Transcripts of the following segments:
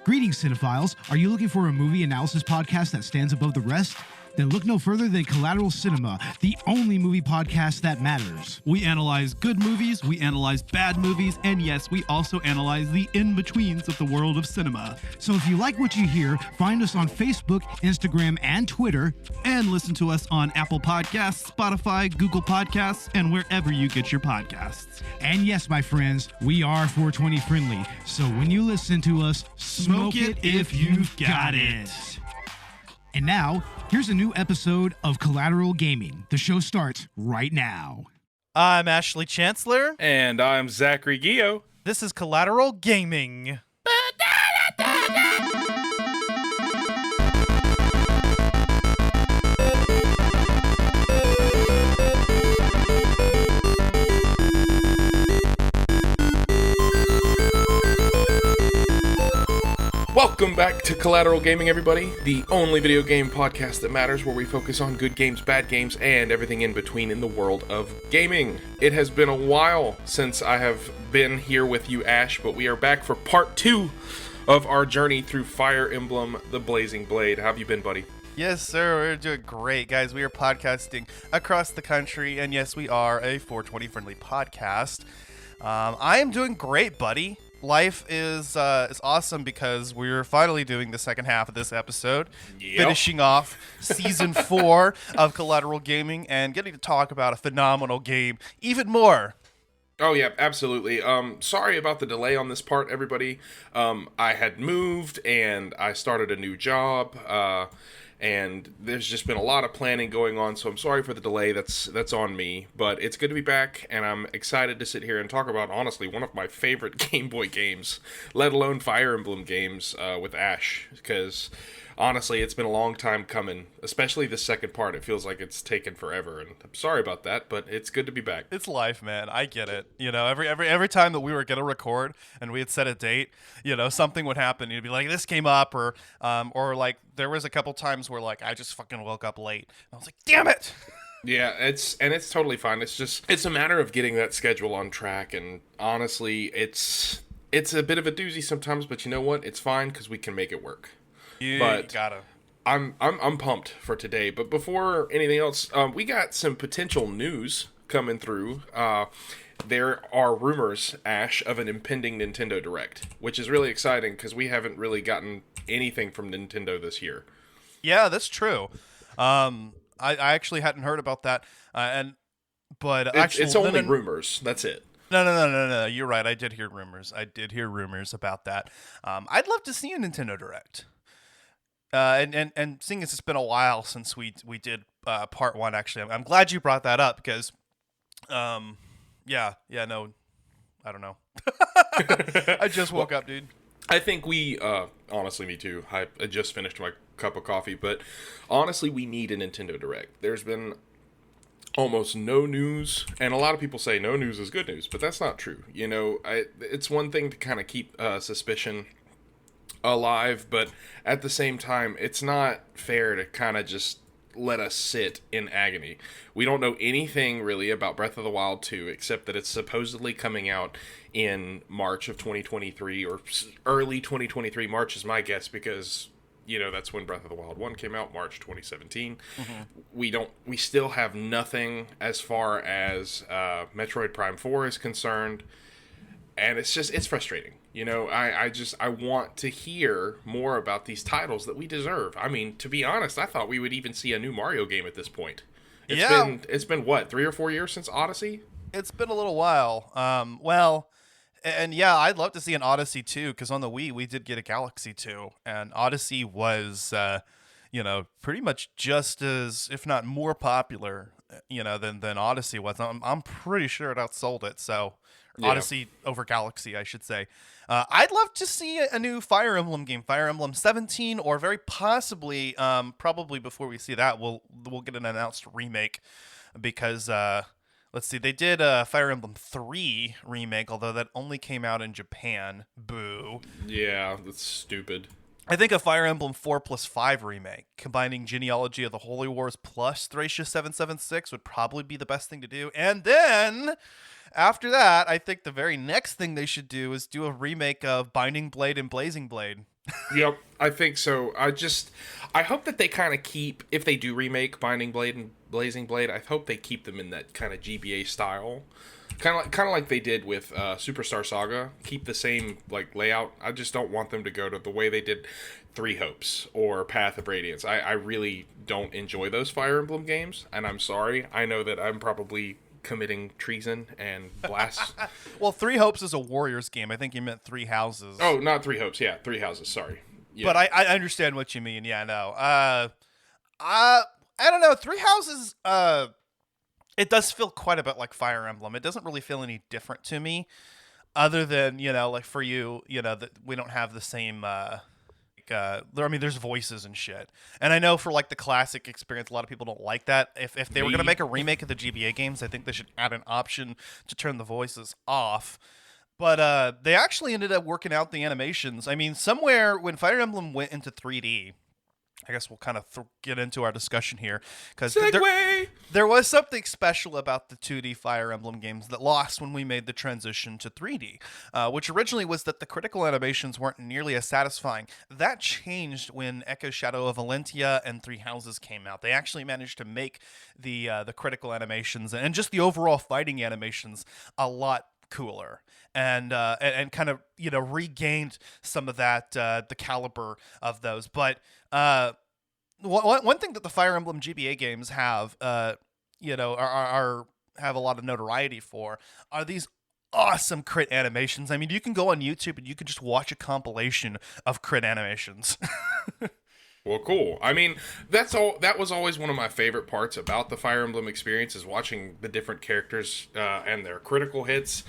Greetings, cinephiles. Are you looking for a movie analysis podcast that stands above the rest? Then look no further than Collateral Cinema, the only movie podcast that matters. We analyze good movies, we analyze bad movies, and yes, we also analyze the in-betweens of the world of cinema. So if you like what you hear, find us on Facebook, Instagram, and Twitter. And listen to us on Apple Podcasts, Spotify, Google Podcasts, and wherever you get your podcasts. And yes, my friends, we are 420 friendly. So when you listen to us, smoke it if you've got it. And now, here's a new episode of Collateral Gaming. The show starts right now. I'm Ashley Chancellor. And I'm Zachary Gio. This is Collateral Gaming. Welcome back to Collateral Gaming, everybody. The only video game podcast that matters, where we focus on good games, bad games, and everything in between in the world of gaming. It has been a while since I have been here with you, Ash, but we are back for part 2 of our journey through Fire Emblem, The Blazing Blade. How have you been, buddy? Yes, sir. We're doing great, guys. We are podcasting across the country, and yes, we are a 420 friendly podcast. I am doing great, buddy. Life is awesome because we're finally doing the second half of this episode, finishing off season 4 of Collateral Gaming and getting to talk about a phenomenal game even more. Oh, yeah, absolutely. Sorry about the delay on this part, everybody. I had moved and I started a new job, and there's just been a lot of planning going on, so I'm sorry for the delay. That's on me, but it's good to be back, and I'm excited to sit here and talk about, honestly, one of my favorite Game Boy games, let alone Fire Emblem games, with Ash, because honestly, it's been a long time coming, especially the second part. It feels like it's taken forever, and I'm sorry about that, but it's good to be back. It's life, man. I get it. You know, every time that we were gonna record and we had set a date, you know, something would happen. You'd be like, this came up, or like there was a couple times where like I just fucking woke up late. And I was like, damn it. Yeah, it's totally fine. It's a matter of getting that schedule on track, and honestly, it's a bit of a doozy sometimes, but you know what? It's fine because we can make it work. You gotta. I'm pumped for today, but before anything else, we got some potential news coming through. There are rumors, Ash, of an impending Nintendo Direct, which is really exciting because we haven't really gotten anything from Nintendo this year. Yeah, that's true. I actually hadn't heard about that, but actually, it's only rumors. That's it. No. You're right. I did hear rumors. About that. I'd love to see a Nintendo Direct. And seeing as it's been a while since we did part 1, actually, I'm glad you brought that up because, no, I don't know. I just woke up, dude. I think we, honestly, me too. I just finished my cup of coffee, but honestly, we need a Nintendo Direct. There's been almost no news, and a lot of people say no news is good news, but that's not true. You know, it's one thing to kind of keep suspicion alive, but at the same time, it's not fair to kind of just let us sit in agony. We don't know anything really about Breath of the Wild 2, except that it's supposedly coming out in March of 2023, or early 2023. March is my guess, because, you know, that's when Breath of the Wild 1 came out, March 2017. Mm-hmm. We still have nothing as far as Metroid Prime 4 is concerned, and it's frustrating. You know, I want to hear more about these titles that we deserve. I mean, to be honest, I thought we would even see a new Mario game at this point. It's been what, 3 or 4 years since Odyssey? It's been a little while. I'd love to see an Odyssey 2, because on the Wii we did get a Galaxy 2, and Odyssey was, pretty much just as, if not more popular, than Odyssey was. I'm pretty sure it outsold it. So. Yeah. Odyssey over Galaxy, I should say. I'd love to see a new Fire Emblem game, Fire Emblem 17, or very possibly, probably before we see that, we'll get an announced remake, because let's see, they did a Fire Emblem 3 remake, although that only came out in Japan. Boo. Yeah, that's stupid. I think a Fire Emblem 4+5 remake, combining Genealogy of the Holy Wars plus Thracia 776 would probably be the best thing to do. And then, after that, I think the very next thing they should do is do a remake of Binding Blade and Blazing Blade. Yep, I think so. I hope that they kind of keep, if they do remake Binding Blade and Blazing Blade, I hope they keep them in that kind of GBA style. Kind of like they did with Superstar Saga. Keep the same like layout. I just don't want them to go to the way they did Three Hopes or Path of Radiance. I really don't enjoy those Fire Emblem games, and I'm sorry. I know that I'm probably committing treason and blas. Well, Three Hopes is a Warriors game. I think you meant Three Houses. Oh, not Three Hopes. Yeah, Three Houses. Sorry. Yeah. But I understand what you mean. Yeah, no. I don't know. Three Houses. It does feel quite a bit like Fire Emblem. It doesn't really feel any different to me, other than, like for you, that we don't have the same. There's voices and shit, and I know for like the classic experience, a lot of people don't like that. If they were gonna make a remake of the GBA games, I think they should add an option to turn the voices off. But they actually ended up working out the animations. I mean, somewhere when Fire Emblem went into 3D. I guess we'll kind of get into our discussion here, because there was something special about the 2D Fire Emblem games that lost when we made the transition to 3D, which originally was that the critical animations weren't nearly as satisfying. That changed when Echo Shadow of Valentia and Three Houses came out. They actually managed to make the critical animations and just the overall fighting animations a lot cooler, and kind of regained some of that the caliber of those. But one thing that the Fire Emblem GBA games have are have a lot of notoriety for are these awesome crit animations. I mean, you can go on YouTube and you can just watch a compilation of crit animations. Well, cool. I mean, that was always one of my favorite parts about the Fire Emblem experience, is watching the different characters and their critical hits.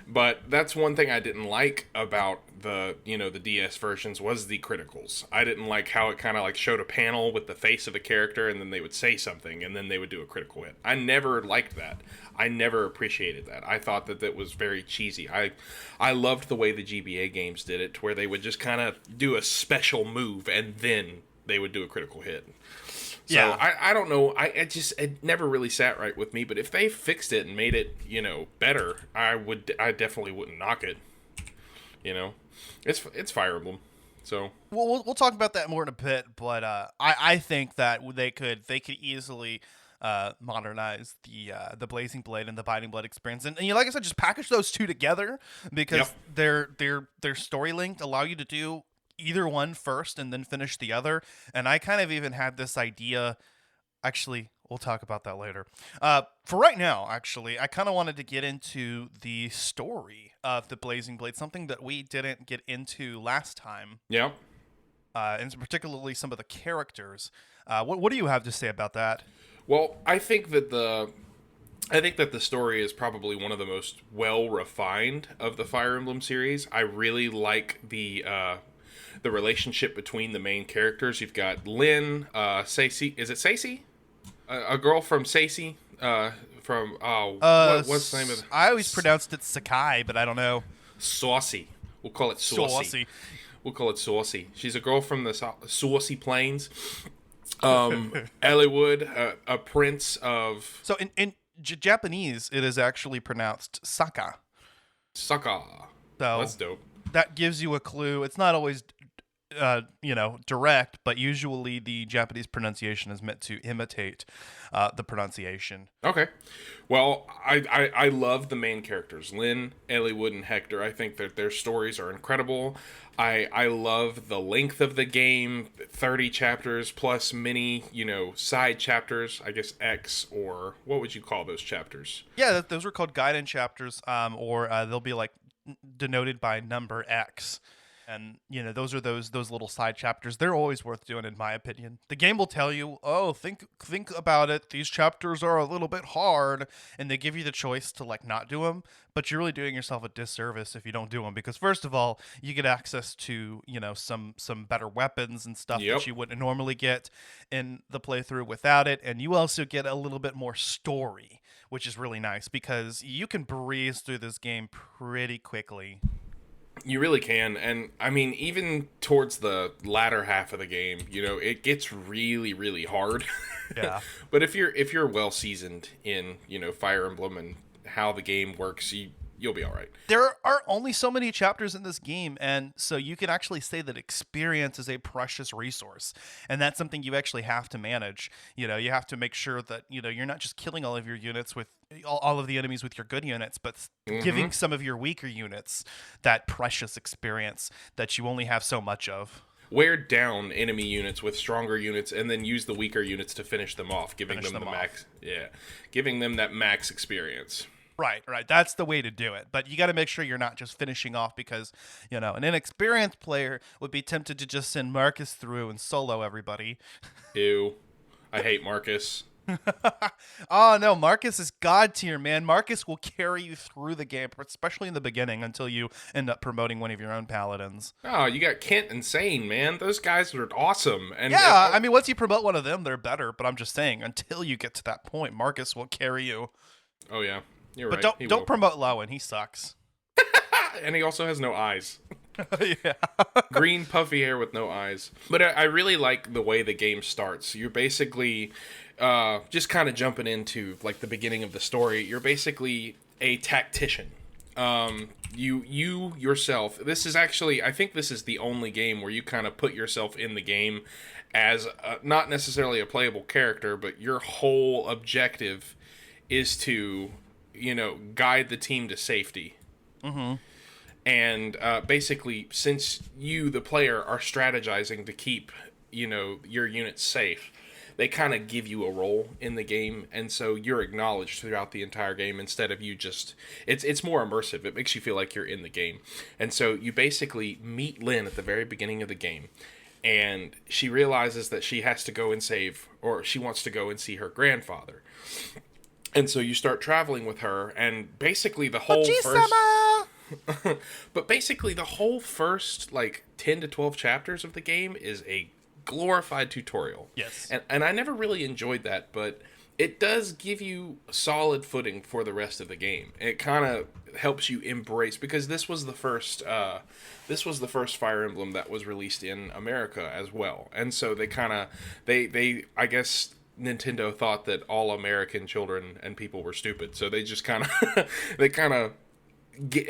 But that's one thing I didn't like about the DS versions was the criticals. I didn't like how it kind of like showed a panel with the face of a character and then they would say something and then they would do a critical hit. I never liked that. I never appreciated that. I thought that was very cheesy. I loved the way the GBA games did it, to where they would just kind of do a special move and then they would do a critical hit. So yeah. I don't know. It never really sat right with me. But if they fixed it and made it, better, I definitely wouldn't knock it. It's Fire Emblem. So we'll talk about that more in a bit. But I think that they could easily modernize the Blazing Blade and the Binding Blade experience, and like I said, just package those two together, because their story linked, allow you to do either one first and then finish the other. And I kind of even had this idea, actually, we'll talk about that later. For right now, actually, I kind of wanted to get into the story of the Blazing Blade, something that we didn't get into last time. Yeah. And particularly some of the characters. What do you have to say about that? Well, I think that the story is probably one of the most well-refined of the Fire Emblem series. I really like the relationship between the main characters. You've got Lynn, Sacy. Is it Sacy? A girl from Sacy. What's the name of it? I always pronounced it Sakai, but I don't know. Saucy. We'll call it Saucy. We'll call it Saucy. She's a girl from the Saucy Plains. Eliwood, a prince of... So in Japanese, it is actually pronounced Saka. Saka. So that's dope. That gives you a clue. It's not always, direct, but usually the Japanese pronunciation is meant to imitate the pronunciation. Okay. Well, I love the main characters, Lynn, Eliwood, and Hector. I think that their stories are incredible. I love the length of the game, 30 chapters plus many, side chapters, I guess X, or what would you call those chapters? Yeah, those were called guidance chapters, or they'll be like denoted by number X. And, those are those little side chapters. They're always worth doing, in my opinion. The game will tell you, think about it. These chapters are a little bit hard. And they give you the choice to, not do them. But you're really doing yourself a disservice if you don't do them. Because, first of all, you get access to, some better weapons and stuff that you wouldn't normally get in the playthrough without it. And you also get a little bit more story, which is really nice. Because you can breeze through this game pretty quickly. You really can. And I mean, even towards the latter half of the game, it gets really, really hard. Yeah. But if you're well seasoned in, Fire Emblem and how the game works, you'll be all right. There are only so many chapters in this game, and so you can actually say that experience is a precious resource, and that's something you actually have to manage. You have to make sure that you're not just killing all of your units with all of the enemies with your good units, but giving some of your weaker units that precious experience that you only have so much of. Wear down enemy units with stronger units, and then use the weaker units to finish them off, giving them the max. Yeah, giving them that max experience. Right. That's the way to do it. But you got to make sure you're not just finishing off because, an inexperienced player would be tempted to just send Marcus through and solo everybody. Ew. I hate Marcus. Oh, no. Marcus is God tier, man. Marcus will carry you through the game, especially in the beginning until you end up promoting one of your own paladins. Oh, you got Kent and Sane, man. Those guys are awesome. And yeah, I mean, once you promote one of them, they're better. But I'm just saying, until you get to that point, Marcus will carry you. Oh, yeah. You're but right. don't promote Lowen. He sucks. And he also has no eyes. Yeah. Green puffy hair with no eyes. But I really like the way the game starts. You're basically just kind of jumping into like the beginning of the story. You're basically a tactician. You yourself. This is actually, I think this is the only game where you kind of put yourself in the game as not necessarily a playable character, but your whole objective is to guide the team to safety. Mm-hmm. And basically, since you, the player, are strategizing to keep, your units safe, they kind of give you a role in the game, and so you're acknowledged throughout the entire game instead of you just... It's more immersive. It makes you feel like you're in the game. And so you basically meet Lynn at the very beginning of the game, and she realizes that she has to go and she wants to go and see her grandfather. And so you start traveling with her, and basically the whole But basically the whole first, 10 to 12 chapters of the game is a glorified tutorial. Yes. And I never really enjoyed that, but it does give you solid footing for the rest of the game. It kind of helps you embrace, because this was the first Fire Emblem that was released in America as well. And so they I guess Nintendo thought that all American children and people were stupid, so they just kind of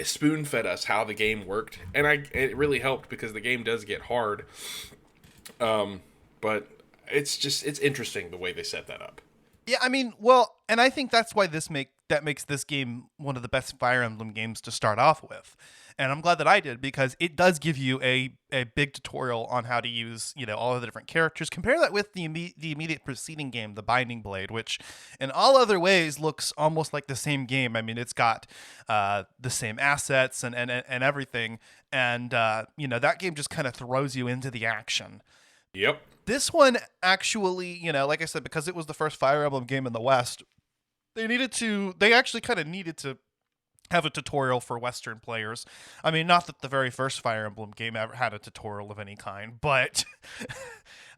spoon-fed us how the game worked, and it really helped because the game does get hard. But it's interesting the way they set that up. Yeah, I mean, and I think that's why that makes this game one of the best Fire Emblem games to start off with. And I'm glad that I did, because it does give you a big tutorial on how to use, all of the different characters. Compare that with the immediate preceding game, The Binding Blade, which in all other ways looks almost like the same game. I mean, it's got the same assets and everything. And, that game just kind of throws you into the action. Yep. This one actually, like I said, because it was the first Fire Emblem game in the West, they actually kind of needed to have a tutorial for Western players. I mean, not that the very first Fire Emblem game ever had a tutorial of any kind, but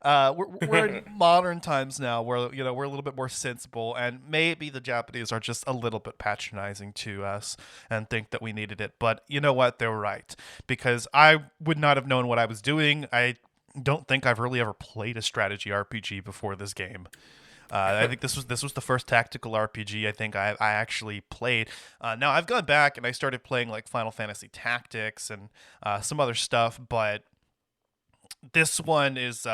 we're in modern times now where, we're a little bit more sensible, and maybe the Japanese are just a little bit patronizing to us and think that we needed it. But you know what? They're right, because I would not have known what I was doing. I don't think I've really ever played a strategy RPG before this game. I think this was the first tactical RPG I think I actually played. Now I've gone back and I started playing like Final Fantasy Tactics and some other stuff, but this one is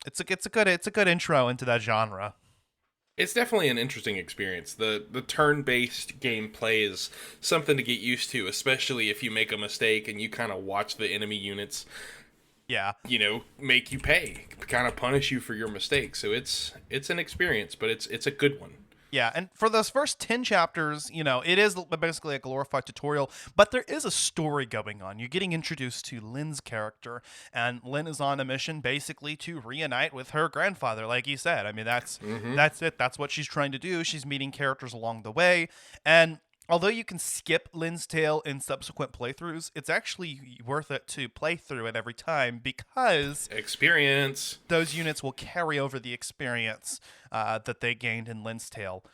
it's a good intro into that genre. It's definitely an interesting experience. The turn-based gameplay is something to get used to, especially if you make a mistake and you kind of watch the enemy units. Yeah. Make you pay, kind of punish you for your mistakes. So it's an experience, but it's a good one. Yeah, and for those first 10 chapters, it is basically a glorified tutorial, but there is a story going on. You're getting introduced to Lynn's character, and Lynn is on a mission basically to reunite with her grandfather, like you said. I mean, that's it. That's what she's trying to do. She's meeting characters along the way, and although you can skip Lynn's tale in subsequent playthroughs, it's actually worth it to play through it every time, because experience. Those units will carry over the experience that they gained in Lynn's tale.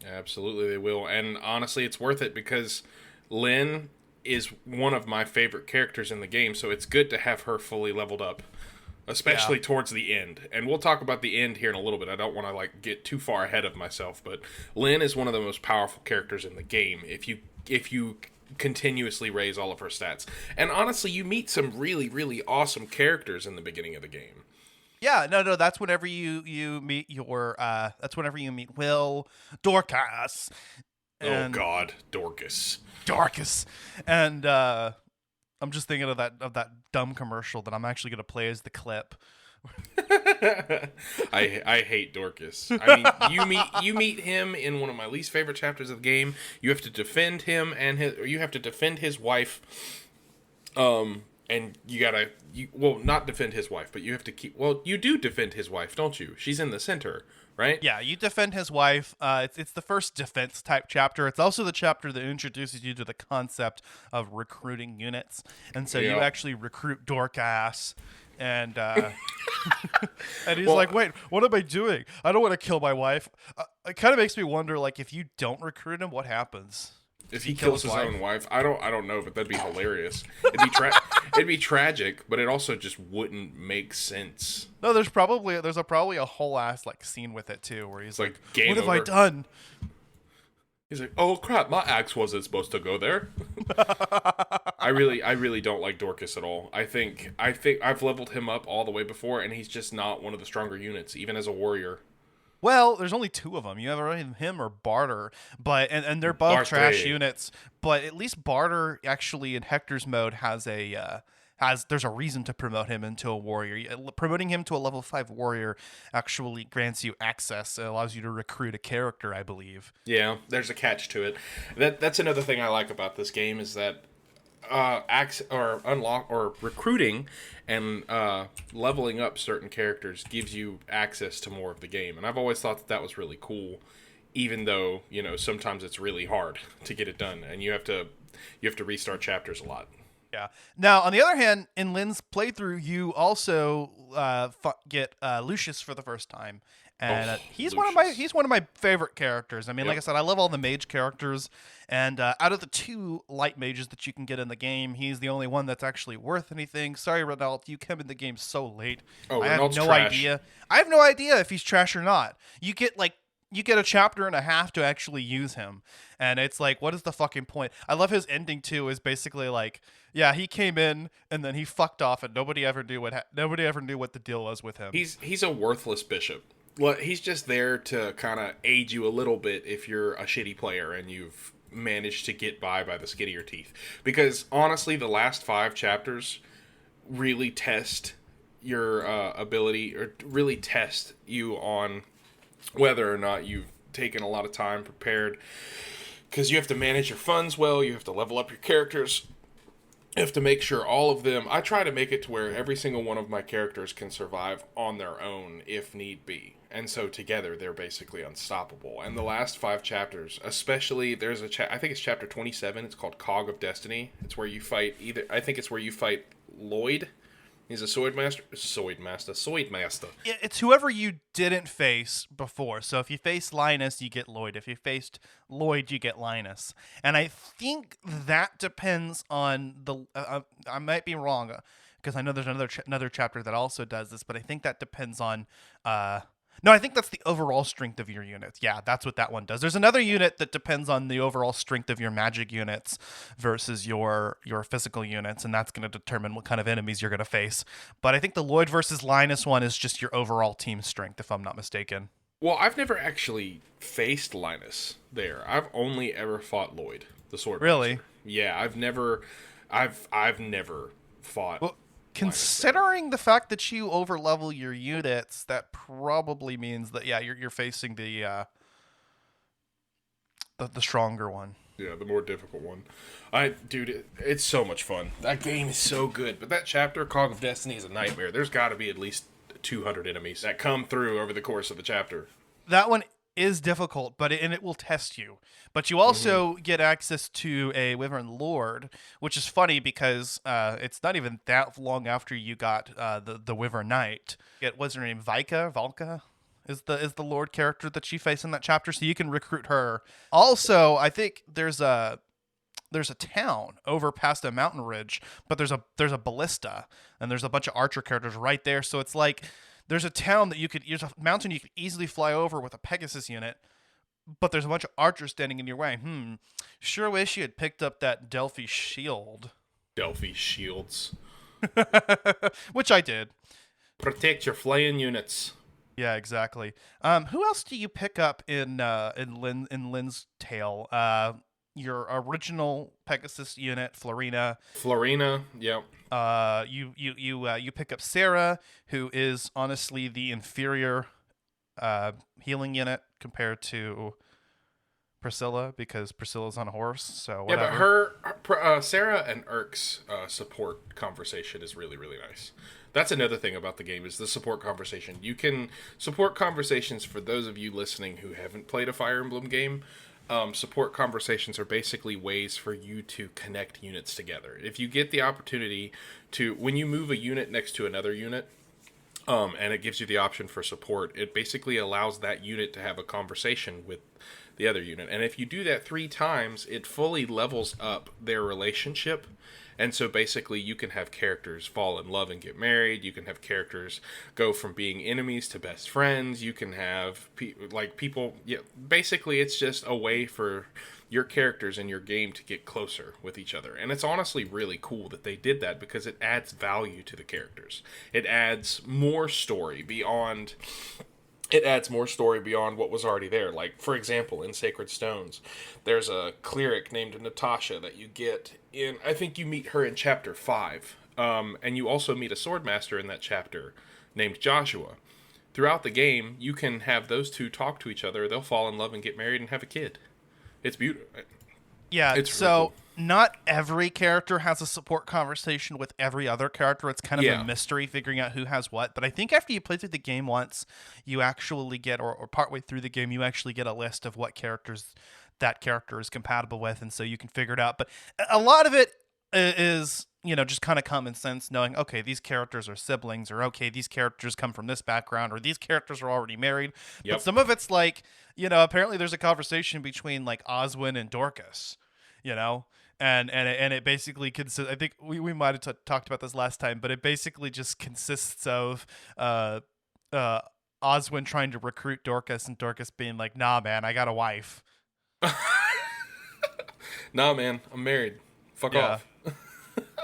Absolutely, they will. And honestly, it's worth it because Lynn, is one of my favorite characters in the game, so it's good to have her fully leveled up, especially towards the end. And we'll talk about the end here in a little bit. I don't want to like get too far ahead of myself, but Lynn is one of the most powerful characters in the game if you continuously raise all of her stats. And honestly, you meet some really, really awesome characters in the beginning of the game. Yeah, no, that's whenever you meet your that's whenever you meet Will, Dorcas. Oh God, Dorcas. And I'm just thinking of that dumb commercial that I'm actually going to play as the clip. I hate Dorcas. I mean, you meet him in one of my least favorite chapters of the game. You have to defend him and you have to defend his wife. And not defend his wife, but you have to you do defend his wife, don't you? She's in the center, right? Yeah, you defend his wife. It's the first defense type chapter. It's also the chapter that introduces you to the concept of recruiting units. And so you actually recruit Dorcas. And and he's like, wait, what am I doing? I don't want to kill my wife. It kind of makes me wonder, like, if you don't recruit him, what happens? If he kills his own wife, I don't know, but that'd be hilarious. It'd be tragic, but it also just wouldn't make sense. No, there's probably a whole ass like scene with it too, where he's like, game "What have over. I done?" He's like, "Oh crap, my axe wasn't supposed to go there." I really don't like Dorcas at all. I think I've leveled him up all the way before, and he's just not one of the stronger units, even as a warrior. Well, there's only two of them. You have him or Barter, but and they're both Barter. trash units. But at least Barter actually in Hector's mode there's a reason to promote him into a warrior. Promoting him to a level 5 warrior actually grants you access. It allows you to recruit a character, I believe. Yeah, there's a catch to it. That's another thing I like about this game is that recruiting and leveling up certain characters gives you access to more of the game, and I've always thought that was really cool, even though sometimes it's really hard to get it done, and you have to restart chapters a lot. Yeah. Now, on the other hand, in Lynn's playthrough, you also get Lucius for the first time, and he's one of my favorite characters. I mean, like I said, I love all the mage characters, and out of the 2 light mages that you can get in the game, he's the only one that's actually worth anything. Sorry, Renault, you came in the game so late. Oh, I have Renault's no trash. idea. I have no idea if he's trash or not. You get a chapter and a half to actually use him. And it's like, what is the fucking point? I love his ending too, is basically like, yeah, he came in and then he fucked off and nobody ever knew what the deal was with him. He's a worthless bishop. He's just there to kind of aid you a little bit if you're a shitty player and you've managed to get by the skin of your teeth. Because honestly, the last 5 chapters really test your ability, or really test you on whether or not you've taken a lot of time prepared, because you have to manage your funds well, you have to level up your characters, you have to make sure all of them, I try to make it to where every single one of my characters can survive on their own if need be, and so together they're basically unstoppable. And the last 5 chapters, especially, there's I think it's chapter 27, it's called Cog of Destiny. It's where you fight Lloyd. He's a sword master. Yeah, it's whoever you didn't face before. So if you face Linus, you get Lloyd. If you faced Lloyd, you get Linus. And I think that depends on the... I might be wrong, because I know there's another chapter that also does this, but I think that depends on... No, I think that's the overall strength of your units. Yeah, that's what that one does. There's another unit that depends on the overall strength of your magic units versus your physical units, and that's going to determine what kind of enemies you're going to face. But I think the Lloyd versus Linus one is just your overall team strength, if I'm not mistaken. Well, I've never actually faced Linus there. I've only ever fought Lloyd, the sword. Really? Master. Yeah, I've never fought. Well, considering the fact that you overlevel your units, that probably means that you're facing the stronger one. Yeah, the more difficult one. Dude, it's so much fun. That game is so good. But that chapter, Cog of Destiny, is a nightmare. There's got to be at least 200 enemies that come through over the course of the chapter. That one is difficult, but it will test you. But you also get access to a Wyvern Lord, which is funny because it's not even that long after you got the Wyvern Knight. What's her name? Valka is the Lord character that you face in that chapter, so you can recruit her. Also, I think there's a there's a town over past a mountain ridge, but there's a ballista and there's a bunch of archer characters right there. So it's like there's a town that there's a mountain you could easily fly over with a Pegasus unit, but there's a bunch of archers standing in your way. Sure wish you had picked up that Delphi shield. Delphi shields. Which I did. Protect your flying units. Yeah, exactly. Who else do you pick up in Lynn's tale? Your original Pegasus unit, Florina. Yep. You pick up Sarah, who is honestly the inferior healing unit compared to Priscilla, because Priscilla's on a horse. So whatever. Yeah, but Sarah and Erk's support conversation is really, really nice. That's another thing about the game, is the support conversation. You can support conversations, for those of you listening who haven't played a Fire Emblem game. Support conversations are basically ways for you to connect units together. If you get the opportunity to, when you move a unit next to another unit, and it gives you the option for support, it basically allows that unit to have a conversation with the other unit. And if you do that 3 times, it fully levels up their relationship. And so basically you can have characters fall in love and get married. You can have characters go from being enemies to best friends. You can have people. Yeah, basically it's just a way for your characters in your game to get closer with each other. And it's honestly really cool that they did that, because it adds value to the characters. It adds more story beyond what was already there. Like, for example, in Sacred Stones, there's a cleric named Natasha that you get in, I think you meet her in chapter 5. And you also meet a swordmaster in that chapter named Joshua. Throughout the game, you can have those two talk to each other. They'll fall in love and get married and have a kid. It's beautiful. Yeah, it's so really cool. Not every character has a support conversation with every other character. It's kind of a mystery figuring out who has what. But I think after you play through the game once, you actually get, or partway through the game, you actually get a list of what characters that character is compatible with, and so you can figure it out. But a lot of it is, just kind of common sense, knowing, okay, these characters are siblings, or okay, these characters come from this background, or these characters are already married. Yep. But some of it's like, apparently there's a conversation between like Oswin and Dorcas, and it basically consists, I think we might have talked about this last time, but it basically just consists of Oswin trying to recruit Dorcas, and Dorcas being like, nah, man, I got a wife. Nah, man, I'm married. Fuck off.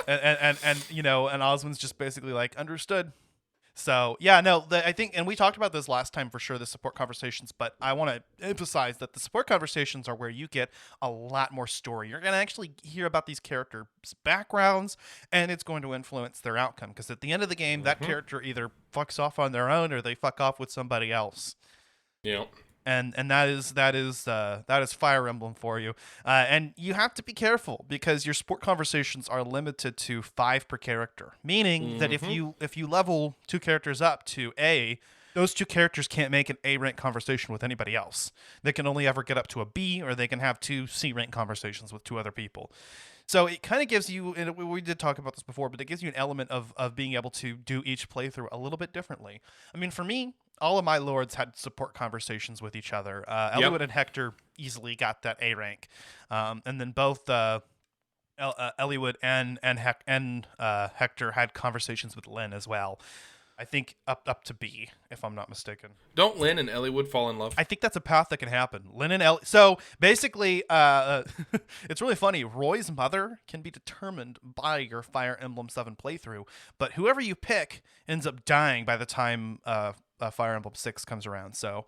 and Oswin's just basically like, understood. So yeah, no, I think, and we talked about this last time for sure, the support conversations, but I want to emphasize that the support conversations are where you get a lot more story. You're going to actually hear about these characters' backgrounds, and it's going to influence their outcome, because at the end of the game, that character either fucks off on their own or they fuck off with somebody else. Yeah. And that is Fire Emblem for you. And you have to be careful, because your sport conversations are limited to 5 per character. Meaning that if you level 2 characters up to A, those 2 characters can't make an A rank conversation with anybody else. They can only ever get up to a B, or they can have 2 C rank conversations with 2 other people. So it kind of gives you, and we did talk about this before, but it gives you an element of being able to do each playthrough a little bit differently. I mean, for me, all of my lords had support conversations with each other. Eliwood and Hector easily got that A rank. And then both Eliwood and Hector had conversations with Lynn as well. I think up to B, if I'm not mistaken. Don't Lynn and Eliwood fall in love? I think that's a path that can happen. Lynn and So basically, it's really funny. Roy's mother can be determined by your Fire Emblem 7 playthrough, but whoever you pick ends up dying by the time Fire Emblem 6 comes around. So,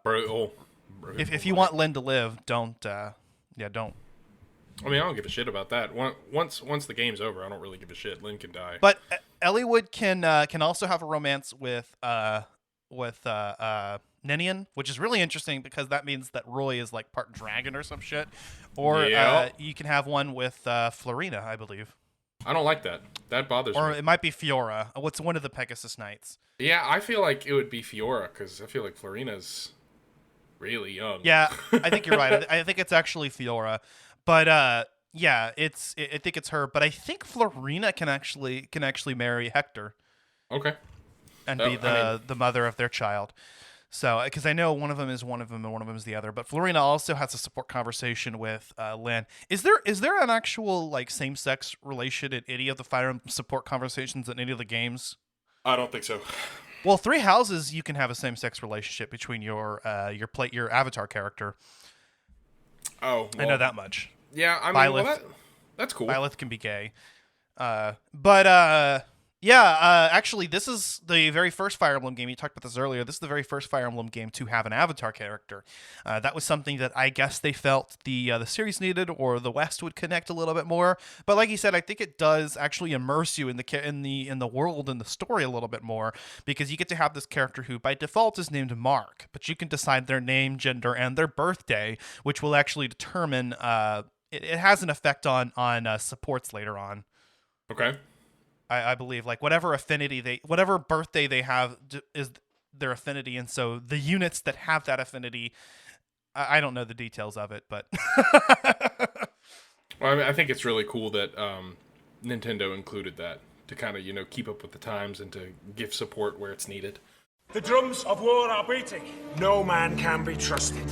Brutal. If you want Lynn to live, don't. I mean, I don't give a shit about that. Once the game's over, I don't really give a shit. Lynn can die. But Eliwood can also have a romance with Ninian, which is really interesting, because that means that Roy is like part dragon or some shit. Or you can have one with Florina, I believe. I don't like that. That bothers me. Or it might be Fiora. What's one of the Pegasus Knights? Yeah, I feel like it would be Fiora, because I feel like Florina's really young. Yeah, I think you're right. I think it's actually Fiora. But I think it's her. But I think Florina can actually marry Hector. Okay. And be the mother of their child. So, because I know one of them is one of them and one of them is the other, but Florina also has a support conversation with Lynn. Is there an actual like same-sex relation in any of the Fire Emblem support conversations in any of the games? I don't think so. Well, Three Houses, you can have a same-sex relationship between your avatar character. Oh, well, I know that much. Yeah, I mean, Byleth, that's cool. Byleth can be gay. Actually, this is the very first Fire Emblem game. You talked about this earlier. This is the very first Fire Emblem game to have an avatar character. That was something that I guess they felt the series needed, or the West would connect a little bit more. But like you said, I think it does actually immerse you in the world and the story a little bit more, because you get to have this character who, by default, is named Mark, but you can decide their name, gender, and their birthday, which will actually determine. It has an effect on supports later on. Okay. I believe, like, whatever birthday they have is their affinity, and so the units that have that affinity, I don't know the details of it, but Well, I mean, I think it's really cool that Nintendo included that to kind of, keep up with the times and to give support where it's needed. The drums of war are beating. No man can be trusted.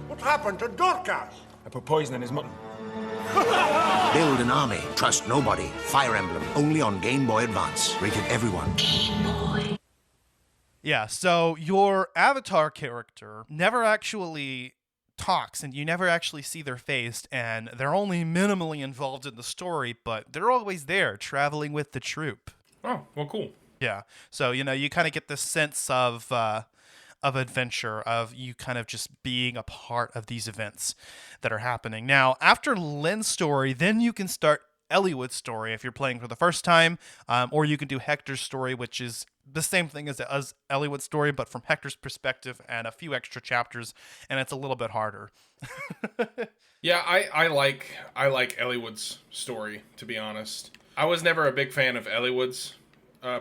What happened to Dorcas? I put poison in his mutton. Build an army. Trust nobody. Fire Emblem. Only on Game Boy Advance. Rated everyone. Game Boy. Yeah, so your avatar character never actually talks, and you never actually see their face, and they're only minimally involved in the story, but they're always there, traveling with the troop. Oh, well, cool. Yeah, so, you kind of get this sense of adventure, of you kind of just being a part of these events that are happening. Now, after Lynn's story, then you can start Eliwood's story if you're playing for the first time, or you can do Hector's story, which is the same thing as Eliwood's story, but from Hector's perspective and a few extra chapters, and it's a little bit harder. Yeah, I like Eliwood's story, to be honest. I was never a big fan of Eliwood's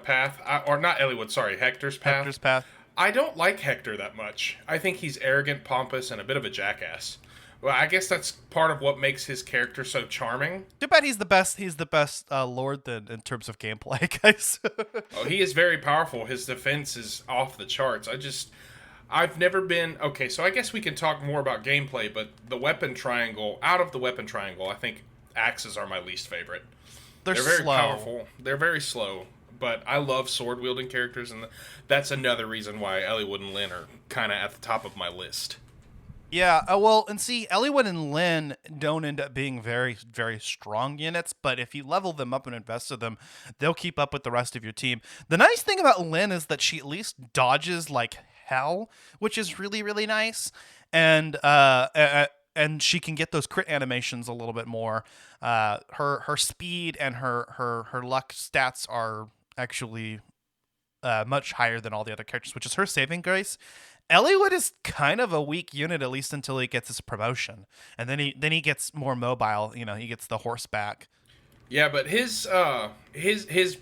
path, Hector's path. Hector's path. I don't like Hector that much. I think he's arrogant, pompous, and a bit of a jackass. Well, I guess that's part of what makes his character so charming. Too bad he's the best. He's the best Lord then in terms of gameplay, guys. Oh, he is very powerful. His defense is off the charts. I've never been... Okay, so I guess we can talk more about gameplay, but out of the weapon triangle, I think axes are my least favorite. They're very slow. Powerful. They're very slow, but I love sword-wielding characters, and that's another reason why Eliwood and Lyn are kind of at the top of my list. Yeah, well, and see, Eliwood and Lyn don't end up being very, very strong units, but if you level them up and invest in them, they'll keep up with the rest of your team. The nice thing about Lyn is that she at least dodges like hell, which is really, really nice, and she can get those crit animations a little bit more. Her speed and her luck stats are actually much higher than all the other characters, which is her saving grace. Eliwood is kind of a weak unit, at least until he gets his promotion, and then he gets more mobile. He gets the horseback. Yeah, but his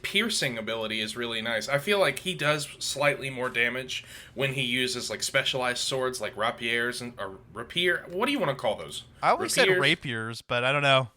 piercing ability is really nice. I feel like he does slightly more damage when he uses like specialized swords, like rapiers or rapier. What do you want to call those? I always said rapiers, but I don't know.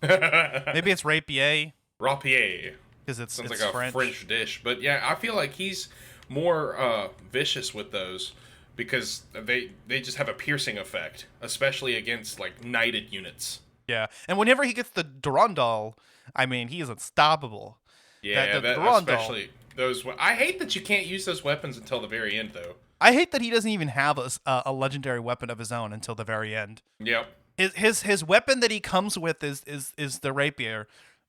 Maybe it's rapier. Rapier, because it's sounds like French. a French dish. But yeah, I feel like he's more vicious with those, because they just have a piercing effect, especially against like knighted units. Yeah, and whenever he gets the Durandal, I mean, he is unstoppable. Yeah, especially those. I hate that you can't use those weapons until the very end, though. I hate that he doesn't even have a legendary weapon of his own until the very end. Yep. His weapon that he comes with is the rapier.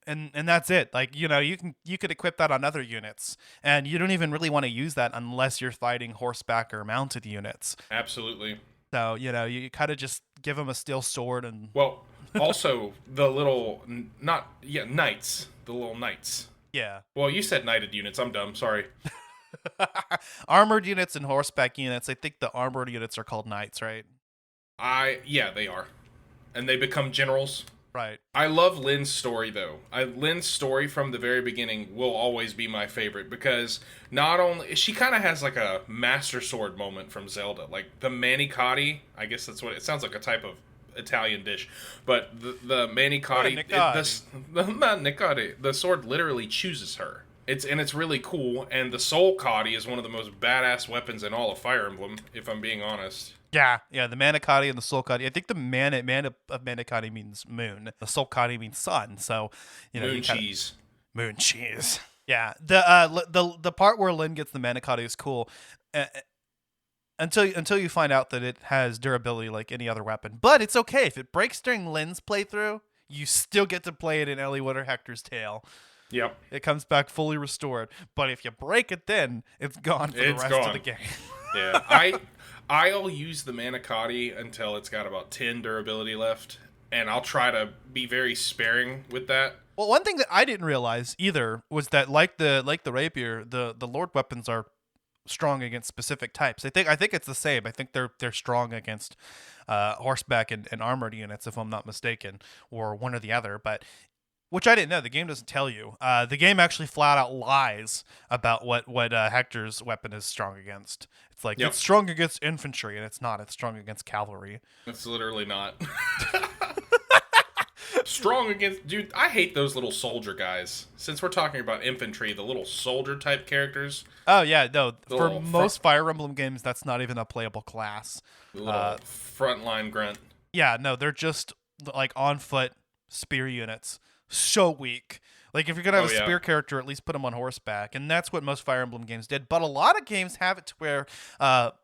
And that's it. Like, you could equip that on other units, and you don't even really want to use that unless you're fighting horseback or mounted units. Absolutely. So, you kind of just give him a steel sword and... Well, also, the little... knights. The little knights. Yeah. Well, you said knighted units. I'm dumb. Sorry. Armored units and horseback units. I think the armored units are called knights, right? Yeah, they are. And they become generals. Right. I love Lyn's story, though. Lyn's story from the very beginning will always be my favorite, because not only... She kind of has like a Master Sword moment from Zelda. Like the manicotti, I guess that's what... It sounds like a type of Italian dish. But the manicotti... The sword literally chooses her. It's really cool, and the Soul Cody is one of the most badass weapons in all of Fire Emblem, if I'm being honest. Yeah, the Manicotti and the Soul Cody. I think the mana of Manicotti means moon. The Soul Cody means sun. So, Moon cheese. Moon cheese. Yeah, the part where Lyn gets the Manicotti is cool. Until you find out that it has durability like any other weapon. But it's okay if it breaks during Lyn's playthrough. You still get to play it in Ellie Water Hector's tail. Yep. It comes back fully restored. But if you break it, then it's gone for the rest of the game. Yeah, I'll use the Manicotti until it's got about 10 durability left, and I'll try to be very sparing with that. Well, one thing that I didn't realize either was that like the rapier, the Lord weapons are strong against specific types. I think it's the same. I think they're strong against horseback and armored units, if I'm not mistaken, or one or the other. But which I didn't know. The game doesn't tell you. The game actually flat out lies about what Hector's weapon is strong against. It's like it's strong against infantry, and it's not. It's strong against cavalry. It's literally not. Strong against... Dude, I hate those little soldier guys. Since we're talking about infantry, the little soldier type characters. Oh, yeah, no. For most Fire Emblem games, that's not even a playable class. The little frontline grunt. Yeah, no, they're just like on foot spear units. So weak. Like, if you're going to have a spear character, at least put them on horseback. And that's what most Fire Emblem games did. But a lot of games have it to where... well,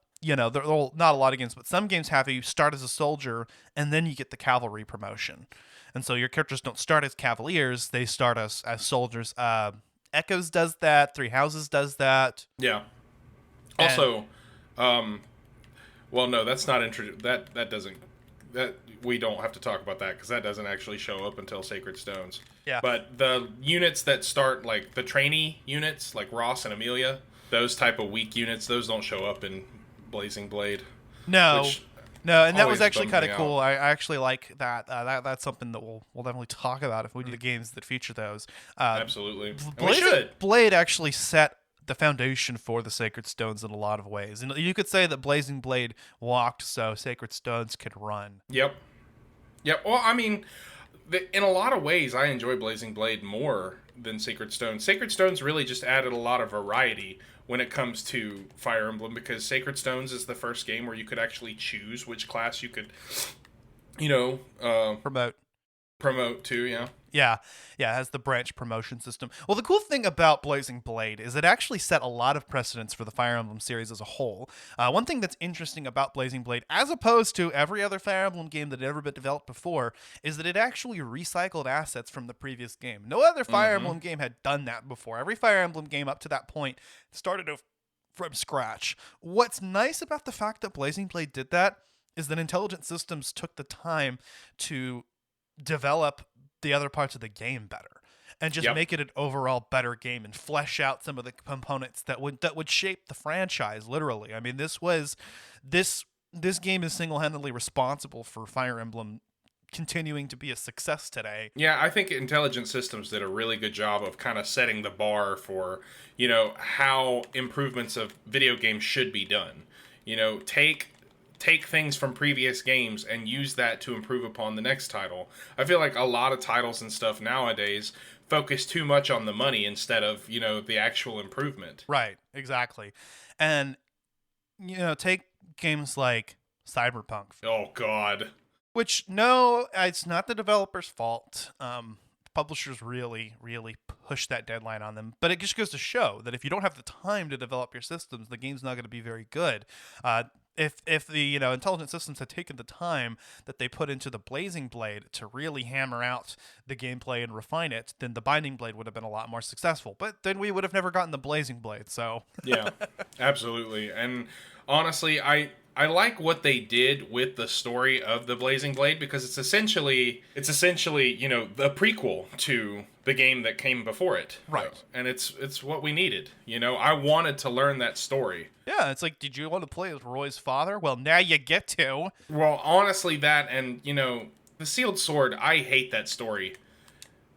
not a lot of games, but some games have you start as a soldier and then you get the cavalry promotion. And so your characters don't start as cavaliers, they start as soldiers. Echoes does that, Three Houses does that. Yeah. Also, well, no, that's not that doesn't we don't have to talk about that because that doesn't actually show up until Sacred Stones. Yeah. But the units that start, like the trainee units, like Ross and Amelia, those type of weak units, those don't show up in Blazing Blade. No, and that was actually kind of out. cool. I actually like that. That's something that we'll definitely talk about if we do the games that feature those. Absolutely, and we should. Blade actually set the foundation for the Sacred Stones in a lot of ways, and you could say that Blazing Blade walked so Sacred Stones could run. Yep. Well, I mean, in a lot of ways, I enjoy Blazing Blade more than Sacred Stones. Sacred Stones really just added a lot of variety when it comes to Fire Emblem, because Sacred Stones is the first game where you could actually choose which class you could, promote to, Yeah, it has the branch promotion system. Well, the cool thing about Blazing Blade is it actually set a lot of precedents for the Fire Emblem series as a whole. One thing that's interesting about Blazing Blade, as opposed to every other Fire Emblem game that had ever been developed before, is that it actually recycled assets from the previous game. No other Fire Emblem game had done that before. Every Fire Emblem game up to that point started from scratch. What's nice about the fact that Blazing Blade did that is that Intelligent Systems took the time to develop the other parts of the game better and just make it an overall better game and flesh out some of the components that would shape the franchise. Literally, I mean, this game is single-handedly responsible for Fire Emblem continuing to be a success today. Yeah, I think Intelligent Systems did a really good job of kind of setting the bar for, how improvements of video games should be done. Take things from previous games and use that to improve upon the next title. I feel like a lot of titles and stuff nowadays focus too much on the money instead of, the actual improvement. Right, exactly. And, take games like Cyberpunk. Oh, God. Which, no, it's not the developer's fault. Publishers really, really push that deadline on them. But it just goes to show that if you don't have the time to develop your systems, the game's not going to be very good. If the Intelligent Systems had taken the time that they put into the Blazing Blade to really hammer out the gameplay and refine it, then the Binding Blade would have been a lot more successful. But then we would have never gotten the Blazing Blade. So yeah, absolutely. And honestly, I like what they did with the story of the Blazing Blade because it's essentially the prequel to the game that came before it. Right. And it's what we needed. I wanted to learn that story. Yeah, it's like, did you want to play as Roy's father? Well, now you get to. Well, honestly, that and, the Sealed Sword, I hate that story.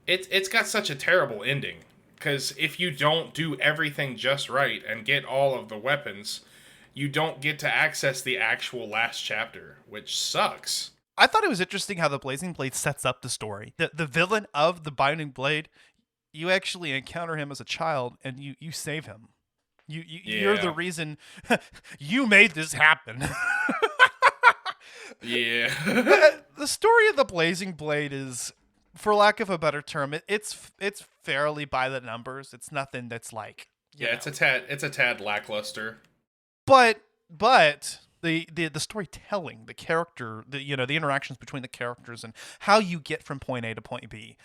It's got such a terrible ending. Because if you don't do everything just right and get all of the weapons, you don't get to access the actual last chapter, which sucks. I thought it was interesting how the Blazing Blade sets up the story. The villain of the Binding Blade you actually encounter him as a child, and you save him. You're the reason. You made this happen. Yeah. The story of the Blazing Blade is, for lack of a better term, it's fairly by the numbers. It's nothing that's like, it's a tad lackluster. But the storytelling, the character, the interactions between the characters and how you get from point A to point B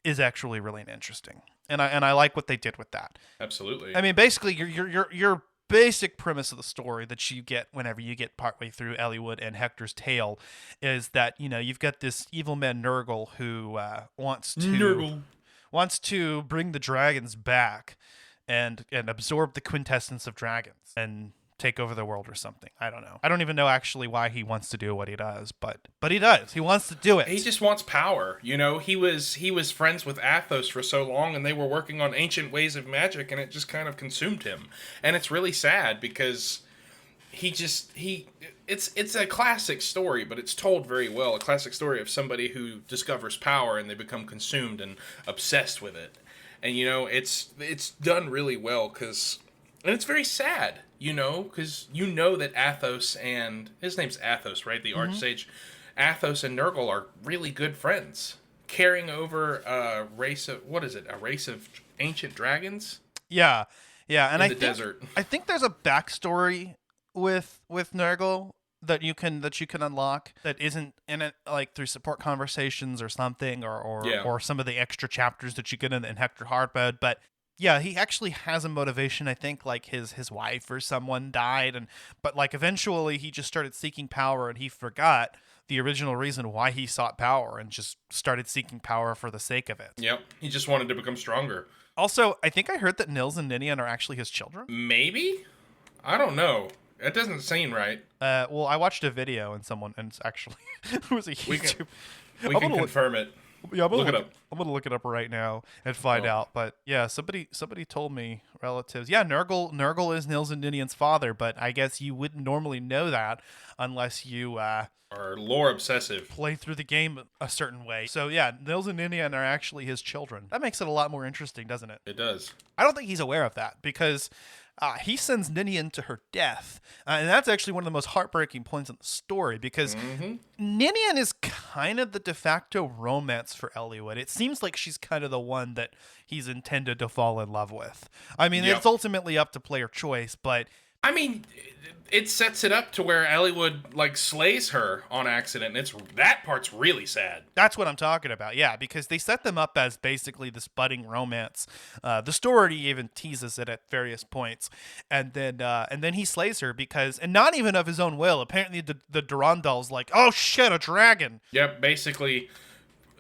is actually really interesting. And I like what they did with that. Absolutely. I mean, basically your basic premise of the story that you get whenever you get partway through Eliwood and Hector's tale is that, you've got this evil man Nurgle who wants to bring the dragons back and absorb the quintessence of dragons and take over the world or something. I don't know. I don't even know actually why he wants to do what he does, but he does. He wants to do it. He just wants power. He was friends with Athos for so long, and they were working on ancient ways of magic, and it just kind of consumed him. And it's really sad because it's a classic story, but it's told very well. A classic story of somebody who discovers power and they become consumed and obsessed with it. And it's done really well and it's very sad, because that Athos and his name's Athos, right? The Archsage. Athos and Nurgle are really good friends, carrying over a race of ancient dragons. Yeah, and in the desert. I think there's a backstory with Nurgle that you can unlock that isn't in it, like through support conversations or something, or some of the extra chapters that you get in Hector Hardmode, but. Yeah, he actually has a motivation. I think like his wife or someone died, but like eventually he just started seeking power and he forgot the original reason why he sought power and just started seeking power for the sake of it. Yep, he just wanted to become stronger. Also, I think I heard that Nils and Ninian are actually his children. Maybe? I don't know. That doesn't seem right. Well, I watched a video and it's actually it was a YouTube. We can confirm it. Yeah, I'm gonna look it up right now and find out. But yeah, somebody told me relatives. Yeah, Nurgle is Nils and Ninian's father, but I guess you wouldn't normally know that unless you are lore obsessive. Play through the game a certain way. So yeah, Nils and Ninian are actually his children. That makes it a lot more interesting, doesn't it? It does. I don't think he's aware of that because he sends Ninian to her death. And that's actually one of the most heartbreaking points in the story because Ninian is kind of the de facto romance for Eliwood. It seems like she's kind of the one that he's intended to fall in love with. I mean, It's ultimately up to player choice, but... I mean, it sets it up to where Eliwood, slays her on accident. That part's really sad. That's what I'm talking about, yeah, because they set them up as basically this budding romance. The story even teases it at various points. And then he slays her and not even of his own will. Apparently the Durandal's like, oh shit, a dragon. Yep, basically